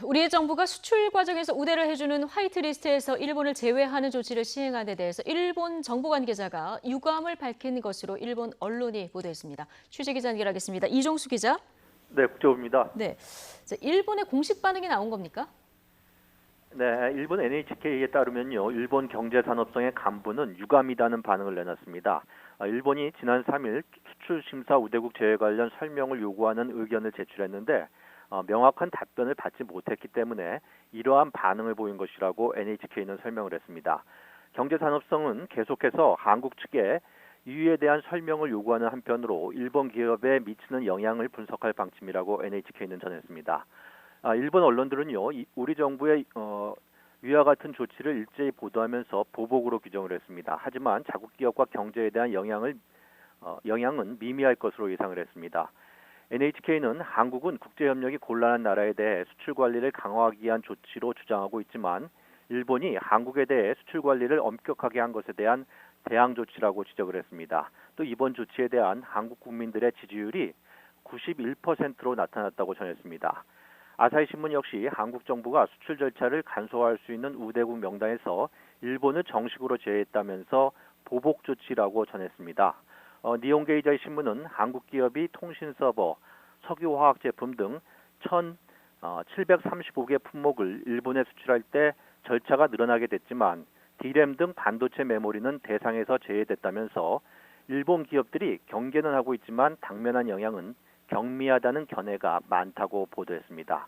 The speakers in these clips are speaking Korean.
우리 정부가 수출 과정에서 우대를 해주는 화이트리스트에서 일본을 제외하는 조치를 시행한 데 대해서 일본 정부 관계자가 유감을 밝힌 것으로 일본 언론이 보도했습니다. 취재기자 연결하겠습니다. 이종수 기자. 네, 국제부입니다. 네, 일본의 공식 반응이 나온 겁니까? 네, 일본 NHK에 따르면요, 일본 경제산업성의 간부는 유감이다는 반응을 내놨습니다. 일본이 지난 3일 수출 심사 우대국 제외 관련 설명을 요구하는 의견을 제출했는데 명확한 답변을 받지 못했기 때문에 이러한 반응을 보인 것이라고 NHK는 설명을 했습니다. 경제산업성은 계속해서 한국 측에 이유에 대한 설명을 요구하는 한편으로 일본 기업에 미치는 영향을 분석할 방침이라고 NHK는 전했습니다. 일본 언론들은요, 우리 정부의 위와 같은 조치를 일제히 보도하면서 보복으로 규정을 했습니다. 하지만 자국 기업과 경제에 대한 영향은 미미할 것으로 예상을 했습니다. NHK는 한국은 국제협력이 곤란한 나라에 대해 수출 관리를 강화하기 위한 조치로 주장하고 있지만 일본이 한국에 대해 수출 관리를 엄격하게 한 것에 대한 대항 조치라고 지적을 했습니다. 또 이번 조치에 대한 한국 국민들의 지지율이 91%로 나타났다고 전했습니다. 아사히 신문 역시 한국 정부가 수출 절차를 간소화할 수 있는 우대국 명단에서 일본을 정식으로 제외했다면서 보복 조치라고 전했습니다. 니혼게이자이 신문은 한국 기업이 통신 서버, 석유화학 제품 등 1,735개 품목을 일본에 수출할 때 절차가 늘어나게 됐지만 D램 등 반도체 메모리는 대상에서 제외됐다면서 일본 기업들이 경계는 하고 있지만 당면한 영향은 경미하다는 견해가 많다고 보도했습니다.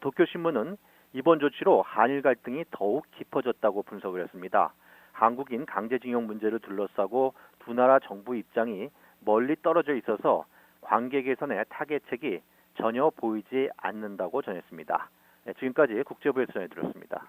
도쿄신문은 이번 조치로 한일 갈등이 더욱 깊어졌다고 분석을 했습니다. 한국인 강제징용 문제를 둘러싸고 두 나라 정부 입장이 멀리 떨어져 있어서 관계 개선에 타개책이 전혀 보이지 않는다고 전했습니다. 지금까지 국제부에서 전해드렸습니다.